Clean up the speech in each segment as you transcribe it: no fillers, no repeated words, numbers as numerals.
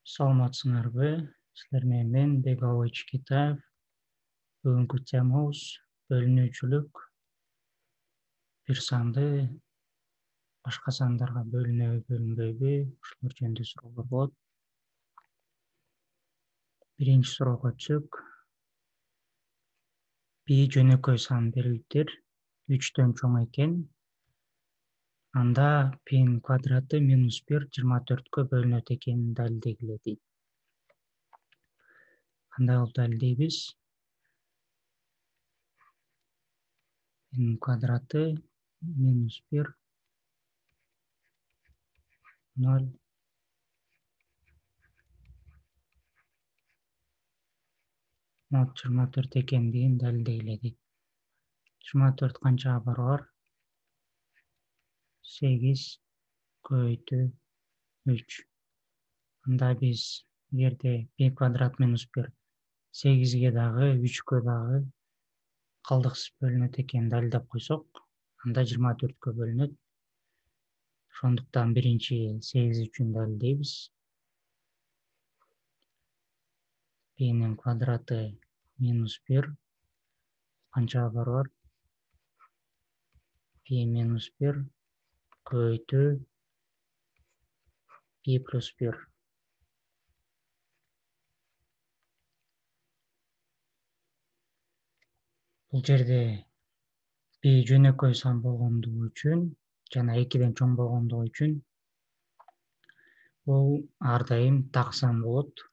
Саламатсыңарбы? Силер менен мен Бегович Китаев. Бүгүнкү темабыз бөлүнүүчүлүк. Бир санды башка сандарга бөлүнөбү, бөлүнбөйбү? Ушулар жөнүндө суроолор болот. Биринчи суроого өтсөк. Пи жөнөкөй сан берилиптир. 3-төн чоң экен. Анда пинин квадраты -1 24-кө бөлүнөт экенин далилдегиле дейт. Кандай болуп далилдейбиз? Пинин квадраты -1 0 24 экендигин далилдегиле дейт. 24 канчага барабар? 8 көбөйтүү 3. Анда биз эгерде пи квадрат -1 8ге дагы 3кө дагы калдыксыз бөлүнөт экенин далилдеп койсок, анда 24кө бөлүнөт. Ошондуктан биринчи 8 үчүн далилдейбиз. Пинин квадраты -1 канчага барабар? Пи -1 көбөйтүү пи плюс 1. Бул жерде пи жөнөкөй сан болгондугу үчүн жана 2ден чоң болгондугу үчүн бул ар дайым так сан болот.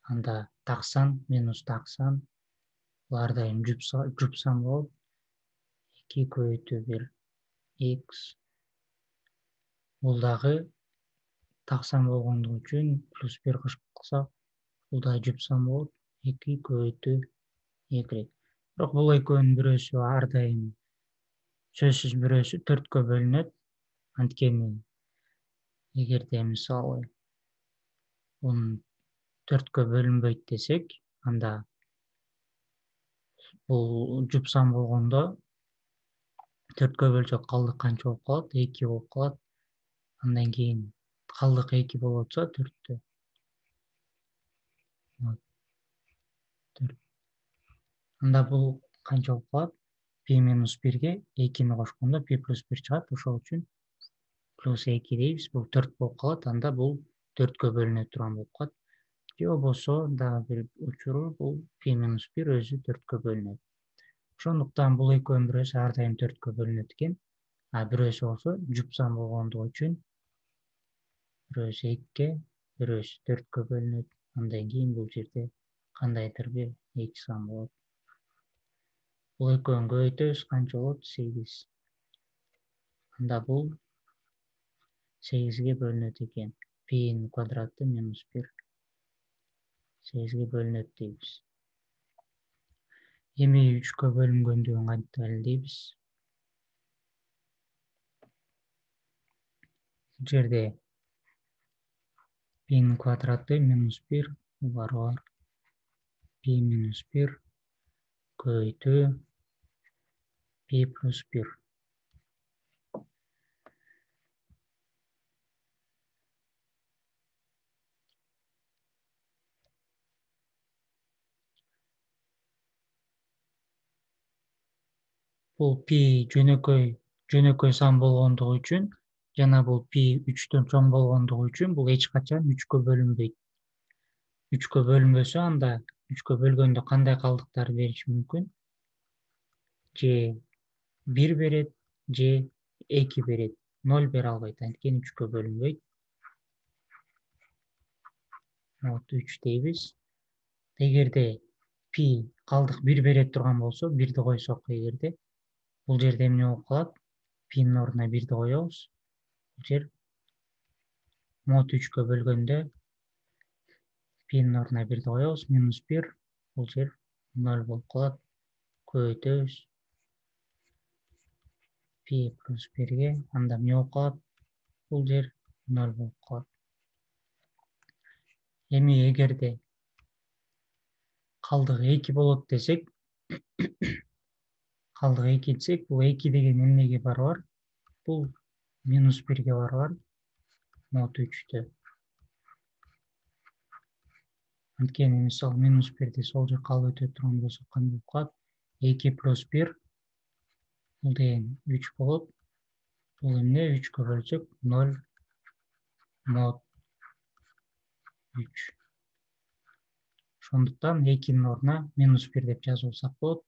Анда так сан минус так сан бул ар дайым жуп сан болот. 2 көбөйтүү 1 x. Бул дагы так сан болгондугу үчүн плюс 1 кошсок, бул да жуп сан болот. 2 көбөйтүү y. Бирок бул экөөнүн бирөөсү ар дайым сөзсүз бирөөсү 4кө бөлүнөт. Анткени эгерде мисалы мунун 4кө бөлүнбөйт десек, анда бул жуп сан болгондо 4кө бөлсөк калдык канча болуп калат? 2 болуп калат. Андан кийин калдык 2 болуп атса 4тө. Анда бул канча болуп калат? Пи минус 1ге 2-ни кошкондо пи плюс 1 чыгат. Ошол үчүн плюс 2 дейбиз. Бул 4 болуп калат. Анда бул 4кө бөлүнө турган болуп калат. Же болбосо дагы бир учуру бул пи минус 1 өзү 4кө бөлүнөт. Ошондуктан бул экөөнүн бирөөсү ар дайым 4кө бөлүнөт экен. А бирөөсү болсо жуп сан болгондугу үчүн бирөөсү 2ге, бирөөсү 4кө бөлүнөт. Андан кийин бул жерде кандайдыр бир эки сан болот. Бул экөөнү көбөйтөбүз, канча болот? 8. Анда бул 8ге бөлүнөт экен. Пинин квадраты -1 8ге бөлүнөт дейбиз. Эми 3кө бөлүнгөндүгүн кантип далилдейбиз? Бул жерде пинин квадраты -1 барабар пи минус 1 көбөйтүү пи плюс 1. Бул пи жөнөкөй сан болгондугу үчүн жана бул пи 3төн чоң болгондугу үчүн бул эч качан 3кө бөлүнбөйт. 3кө бөлүнбөсө, анда 3кө бөлгөндө кандай калдыктар бериши мүмкүн? Же 1 берет, же 2 берет. 0 бере албайт, анткени 3кө бөлүнбөйт. Вот 3 дейбиз. Эгерде пи калдык 1 бере турган болсо, 1ди койсок эгерде, бул жерде эмне болуп калат? Пинин ордуна 1ди коебуз. Бул жер мод 3кө бөлгөндө пинин ордуна 1ди коебуз. -1. Бул жер 0 болуп калат. Көбөйтөбүз. Пи плюс 1ге. Анда эмне болуп калат? Бул жер 0 болуп калат. Эми эгерде калдык 2 болот десек, калдык 2 десек, бул 2 деген эмнеге барабар? Бул -1ге барабар. Мод 3тө. Анткени мисалы минус 1-ди сол жакка алып өтө турган болсок кандай болуп калат? 2 плюс 1 бул деген 3 болот. Бул эмне? 3-кө бөлсөк 0 мод 3. Ошондуктан 2-нин ордуна минус 1 деп жазып алсак болот.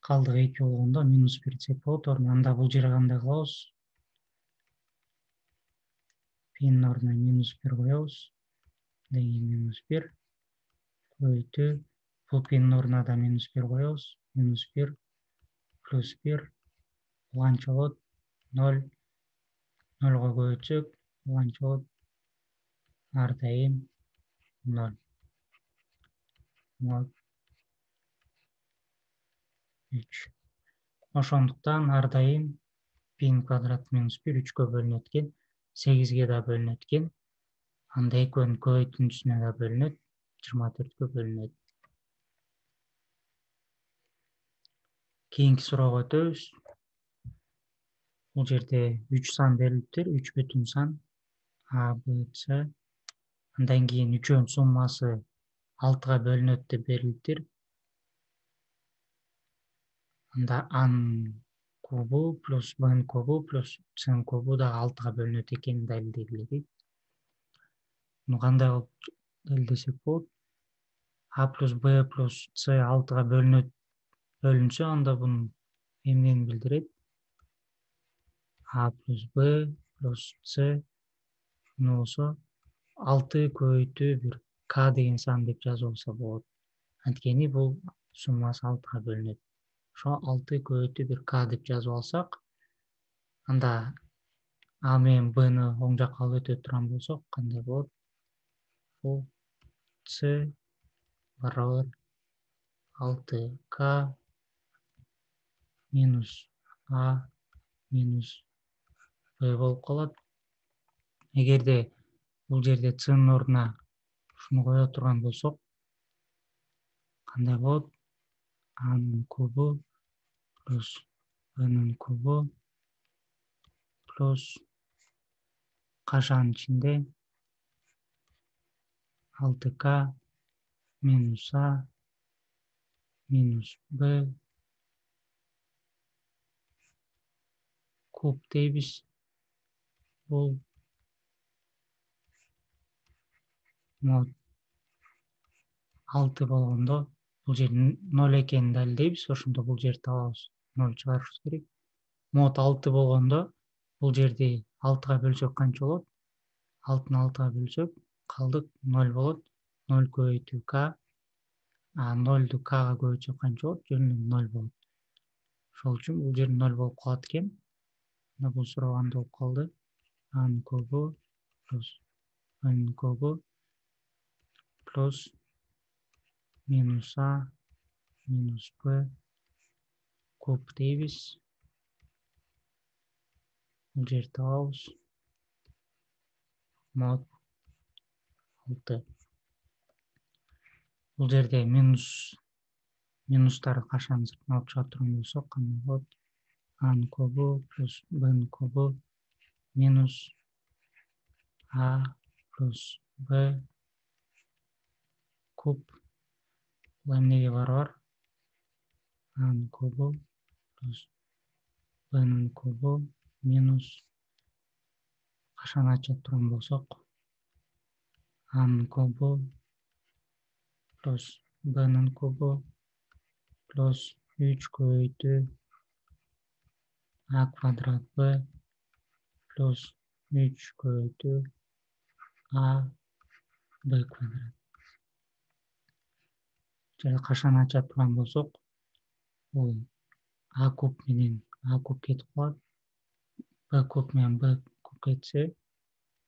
Калдыгы 2 болгондо минус 1 десек болот. Анда бул жерге кандай кылабыз? Пинин ордуна минус 1 коебуз. Деген минус 1 көбөйтүү. Бул пинин ордуна да минус 1 коебуз. Минус 1 плюс 1 бул канча болот? 0. 0го көбөйтсөк бул канча болот? Ар дайым 0. Мод 3. Ошондуктан ар дайым пин квадрат минус 1 3-кө бөлүнөт экен, 8-ге да бөлүнөт экен. Анда экөөнүн көбөйтүүнүсүнө да бөлүнөт, 24-кө бөлүнөт. Кийинки суроого өтөбүз. Бул жерде 3 сан берилиптир, 3 бүтүн сан А, Б, С. Андан кийин 3-өөнүн суммасы 6-га бөлүнөт деп берилиптир. Анда A'нын кубу плюс Б'нын кубу плюс C'нын кубу да 6-га бөлүнөт экенин далилдегиле дейт. Муну кандай кылып далилдесек болот? А плюс Б плюс С 6-га бөлүнсө, анда бунун эмнени билдирет? А плюс Б плюс С эмне болсо 6 көбөйтүү 1 К деген сан деп жазып алса болот. Анткени бул суммасы 6-га бөлүнөт. Ошо 6 көбөйтүү 1 К деп жазып алсак, анда А менен Б'ны оң жакка алып өтө турган болсок, кандай болот? Бул С барабар 6К минус А минус Б болуп калат. Эгерде бул жерде C'нын ордуна ушуну кое турган болсок, кандай болот? A'нын кубу плюс Б'нын кубу плюс кашанын ичинде 6К минус А минус Б куб дейбиз. Бул мод 6 болгондо бул жер 0 экенин далилдейбиз. Ошондо бул жерди табабыз. 0 чыгарышыбыз керек. Мод 6 болгондо бул жерди 6-га бөлсөк канча болот? 6-ны 6-га бөлсөк калдык 0 болот. 0 көбөйтүү К. 0ду Кга көбөйтсөк канча болот? Жөн эле 0 болот. Ошол үчүн бул жер 0 болуп калат экен. Мына бул суроо кандай болуп калды? A'нын кубу плюс Б'нын кубу плюс минус А минус Б куб дейбиз. Бул жерди табабыз. Мод 6. Бул жерде минустарды кашанын сыртына алып чыга турган болсок, кандай болот? A'нын кубу плюс Б'нын кубу минус А плюс Б куб. Бул эмнеге барабар? A'нын кубу плюс Б'нын кубу минус кашаны ача турган болсок, A'нын кубу плюс Б'нын кубу плюс 3 көбөйтүү А квадрат Б плюс 3 көбөйтүү А Б квадрат. Жана кашаны ача турган болсок, бул А куб менен А куб кетип калат. Б куб менен Б куб кетсе,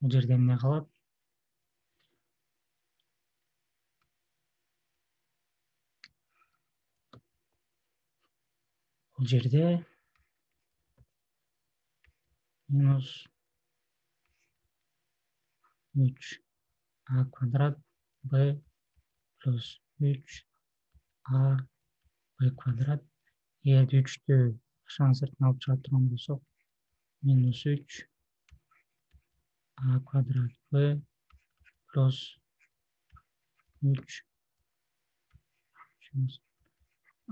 бул жерде эмне калат? Бул жерде минус 3 А квадрат Б плюс 3 А Б квадрат. Эгерде 3-тү кашанын сыртына алып чыга турган болсок, минус 3 А квадрат Б плюс 3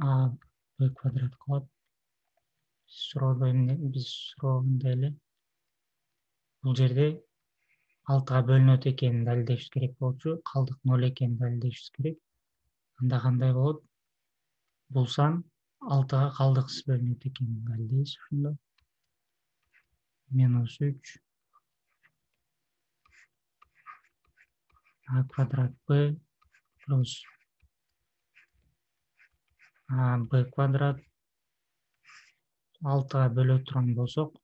а б квадрат кылат. Биз суроогунда эле бул жерде 6га бөлүнөт экенин далилдешибиз керек болчу. Калдык 0 экенин далилдешибиз керек. Анда кандай болот? Бул сан 6га калдыксыз бөлүнөт экенин далилдейбиз ошондо. Минус 3 а квадрат б плюс а б квадрат 6га бөлө турган болсок,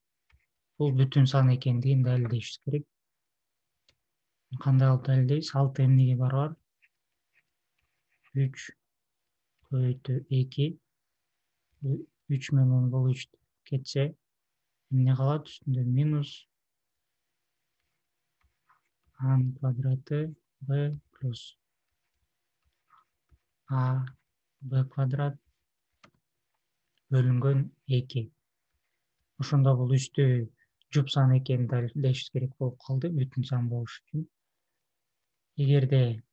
бул бүтүн сан экендигин далилдешибиз керек. Кандай кылып далилдейбиз? 6 эмнеге барабар? 3 көбөйтүү 2. 3 менен бул 3 кетсе, эмне калат? Үстүндө минус а квадраты б плюс а б квадрат бөлүнгөн 2. Ошондо бул үстү жуп сан экенин далилдешибиз керек болуп калды бүтүн сан болуш үчүн. Эгерде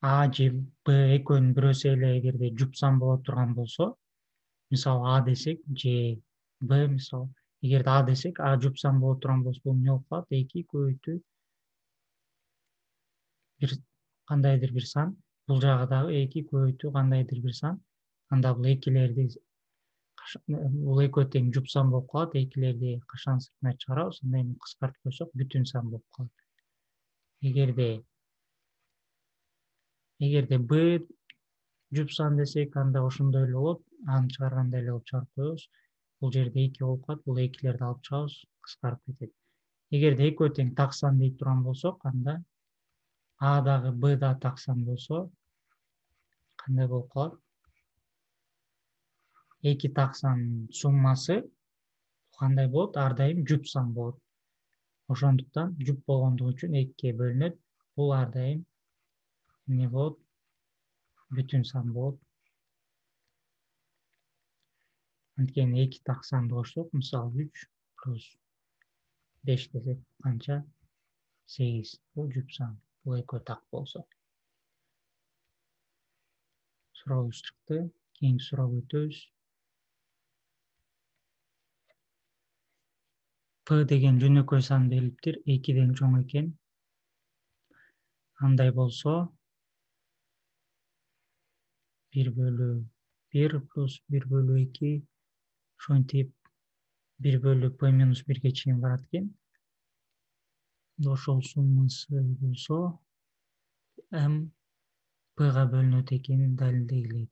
а же б экөөнүн бирөөсү эле эгерде жуп сан боло турган болсо, мисалы а десек же б, мисалы эгерде а десек, а жуп сан боло турган болсо, бул эмне болуп калат? 2 көбөйтүү бир кандайдыр бир сан. Бул жагы дагы 2 көбөйтүү кандайдыр бир сан. Анда бул экилерди бул экөө тең жуп сан болуп калат. Экилерди кашан сыртына чыгарабыз, анда эми кыскартып койсок бүтүн сан болуп калат. Эгерде б жуп сан десек, анда ошондой эле болот. Аны чыгаргандай эле кылып чыгарып коебуз. Бул жерде 2 болуп калат. Бул экилерди алып чыгабыз, кыскарып кетет. Эгерде экөө тең так сан дей турган болсок, анда а дагы б да так сан болсо, кандай болуп калат? Эки так санын суммасы кандай болот? Ар дайым жуп сан болот. Ошондуктан жуп болгондугу үчүн 2ге бөлүнөт. Бул ар дайым эмне болот? Бүтүн сан болот. Анткени 2 так санды кошсок, мисалы 3 плюс 5 десек канча? 8. Бул жуп сан. Бул экөө так болсо. Сурообуз чыкты. Кийинки суроого өтөбүз. П деген жөнөкөй сан берилиптир, 2ден чоң экен. Андай болсо 1/1 плюс 1/2 ошентип 1 бөлү p минус 1ге чейин барат экен. Ошол суммасы болсо m pга бөлүнөт экенин далилдегиле.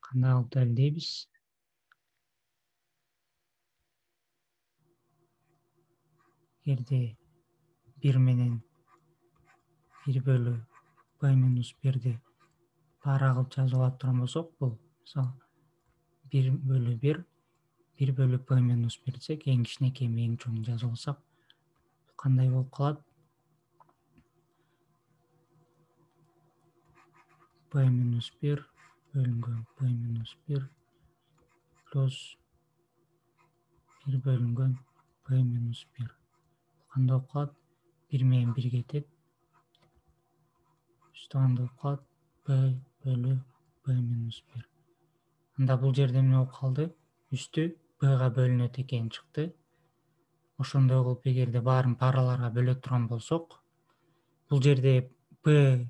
Кандай кылып далилдейбиз? Эгерде 1 менен 1 бөлү p минус 1ди пара кылып жазып ала турган болсок, бул мисалы 1/1 1 бөлү p минус 1 десек, эң кичинекей эң чоңун жазып алсак, кандай болуп калат? p минус 1 бөлүнгөн p минус 1 плюс 1 бөлүнгөн p минус 1. Кандай болуп калат? 1 менен 1 кетет. Үстү кандай болуп калат? p бөлү p минус 1. Анда бул жерде эмне болуп калды? Үстү pга бөлүнөт экени чыкты. Ошондой кылып, эгерде баарын параларга бөлө турган болсок, бул жерде p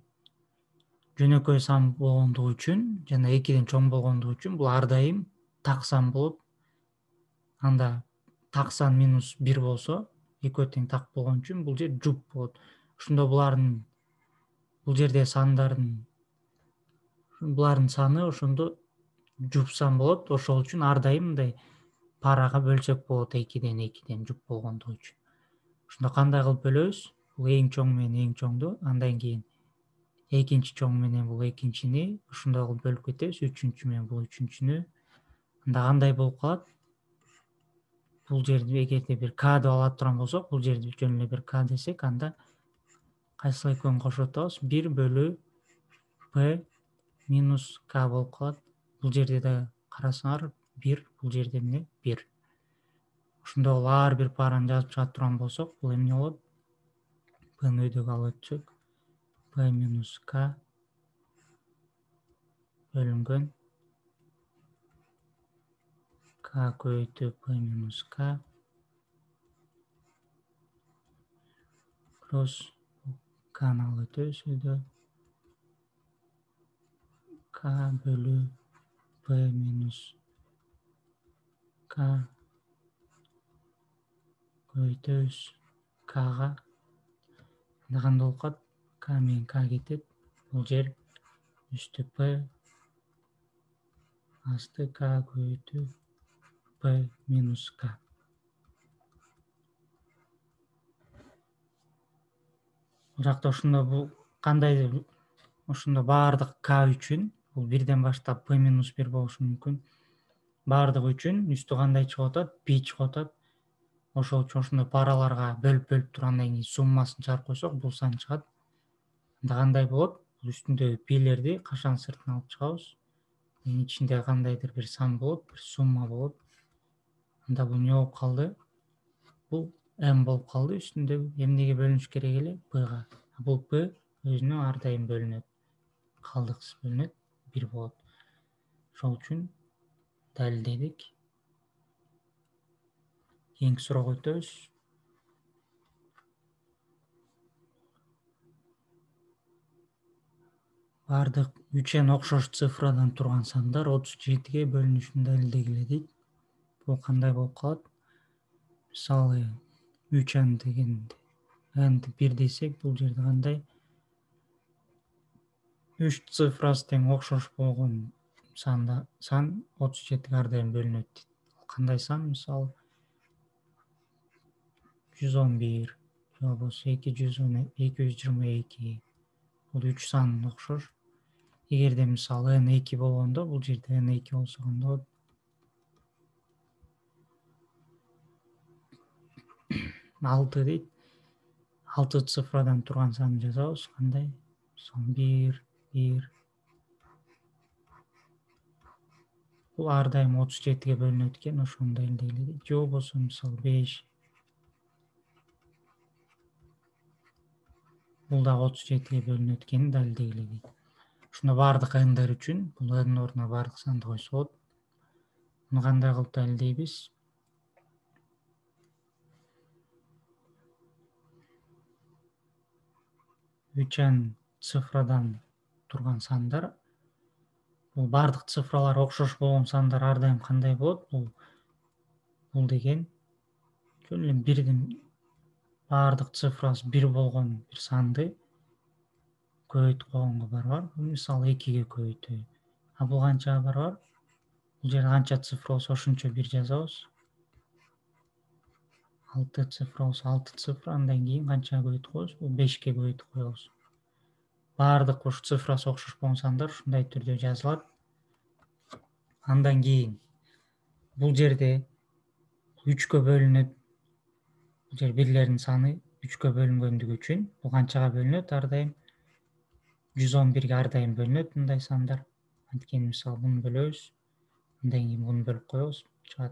жөнөкөй сан болгондугу үчүн жана 2ден чоң болгондугу үчүн бул ар дайым так сан болот. Анда так сан минус 1 болсо, экөө тең так болгон үчүн бул жер жуп болот. Ошондо бул жерде булардын саны ошондо жуп сан болот. Ошол үчүн ар дайым мындай парага бөлсөк болот, 2ден жуп болгондугу үчүн. Ошондо кандай кылып бөлөбүз? Бул эң чоң менен эң чоңду, андан кийин экинчи чоң менен бул экинчини ошондой кылып бөлүп кетебиз. Үчүнчү менен бул үчүнчүнү. Анда кандай болуп калат? Бул жерди эгерде бир k деп ала турган болсок, бул жерди жөн эле бир k десек, анда кайсыл экөөнү кошуп атабыз? 1 бөлү p минус k болуп калат. Бул жерде да карасаңар 1, бул жерде эмне? 1. Ошондо ар бир параны жазып чыгат турган болсок, бул эмне болот? P-ны өйдөгө алып өтсөк, P минус K бөлүнгөн K көбөйтүү P минус K плюс K'ны алып өтөбүз өйдө K бөлүү P минус K көбөйтөбүз K'га. Анда кандай болуп калат? K менен K кетет. Бул жер үстү P асты K көбөйтүү P минус K. Бул жакта ошондо бул кандайдыр ошондо баардык K үчүн бул бирден баштап P минус 1 болушу мүмкүн. Баардыгы үчүн үстү кандай чыгып атат? Пи чыгып атат. Ошол үчүн ошондой параларга бөлүп тургандан кийин суммасын чыгарып койсок, бул сан чыгат. Анда кандай болот? Бул үстүндөгү пилерди кашан сыртына алып чыгабыз? Ичинде кандайдыр бир сан болот, бир сумма болот. Анда бул эмне болуп калды? Бул m болуп калды үстүндөгү. Эмнеге бөлүнүш керек эле? P-га. Бул P өзүнө ар дайым бөлүнөт. Калдыксыз бөлүнөт, 1 болот. Ошол үчүн далилдедик. Кийинки суроого өтөбүз. Бардык 3n окшош цифрадан турган сандар 37ге бөлүнүшүн далилдегиле дейт. Бул кандай болуп калат? Мисалы 3n дегенде n-ди 1 десек, бул жерде кандай? 3 цифрасы тең окшош болгон сан 37ге ар дайым бөлүнөт дейт. Кандай сан? Мисалы 111 же болбосо 222. Бул 3 сан окшош. Эгерде мисалы n 2 болгондо, бул жерде n 2 болсо кандай болот? 6 дейт. 6 цифрадан турган санды жазабыз. Кандай? Мисалы 1, 1. Бул ар дайым 37ге бөлүнөт экен, ошону далилдегиле дейт. Же болбосо мисалы 5. Бул дагы 37ге бөлүнөт экенин далилдегиле дейт. Ушундо баардык n-дар үчүн бул n ордуна баардык санды койсо болот. Муну кандай кылып далилдейбиз? 3n цифрадан турган сандар, бул баардык цифралар окшош болгон сандар ар дайым кандай болот? Бул деген жөн эле бирдин баардык цифрасы 1 болгон бир санды көбөйтүп койгонго барабар. Мисалы 2ге көбөйтүү. А бул канчага барабар? Бул жерде канча цифра болсо ошончо 1 жазабыз. 6 цифра болсо 6 цифра, андан кийин канчага көбөйтүп коебуз? Бул 5ке көбөйтүп коебуз. Баардык ушу цифрасы окшош болгон сандар ушундай түрдө жазылат. Андан кийин бул жерде 3кө бөлүнөт. Бул жер бирлеринин саны 3кө бөлүнгөндүгү үчүн бул канчага бөлүнөт? Ар дайым 111ге ар дайым бөлүнөт мындай сандар. Анткени мисалы буну бөлөбүз. Андан кийин буну бөлүп коебуз, чыгат.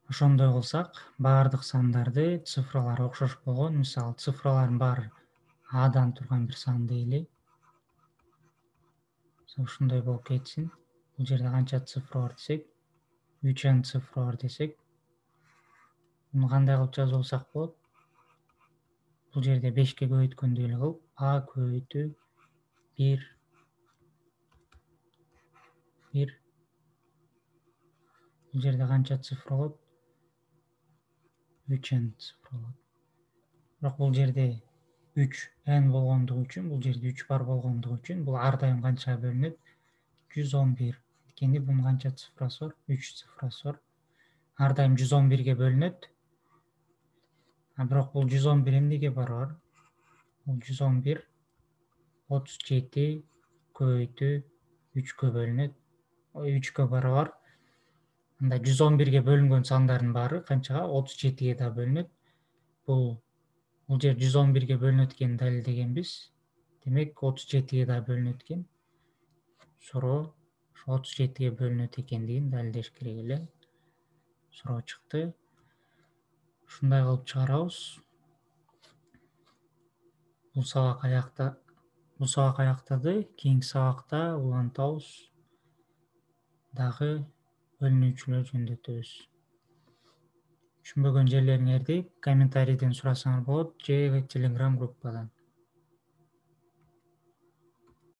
Ошондой кылсак, баардык сандарды цифралары окшош болгон, мисалы цифралардын баары Адан турган бир сан дейли. Ушундай болуп кетсин. Бул жерде канча цифра бар десек, 3n цифра бар десек, муну кандай кылып жазып алсак болот? Бул жерде 5ке көбөйткөндөй эле кылып, a көбөйтүү 1 1. Бул жерде канча цифра болот? 3n цифра болот. Бирок бул жерде 3n болгондугу үчүн, бул жерде 3 бар болгондугу үчүн бул ар дайым канчага бөлүнөт? 111. Анткени бунун канча цифрасы бар? 3 цифрасы бар. Ар дайым 111ге бөлүнөт. А бирок бул 111 эмнеге барабар? Бул 111 37 көбөйтүү 3кө бөлүнөт. 3кө барабар. Анда 111ге бөлүнгөн сандардын баары канчага? 37ге да бөлүнөт. Бул жер 111ге бөлүнөт экенин далилдегенбиз. Демек 37ге да бөлүнөт экен. Суроо 37-ге бөлүнөт экендигин далилдеш керек эле. Суроо чыкты. Ушундай кылып чыгарабыз. Бул сабак аяктады. Кийинки сабакта улантабыз. Дагы бөлүнүүчүлөр жөнүндө өтөбүз. Түшүнбөгөн жерлериңерди комментарийден сурасаңар болот же Telegram группадан.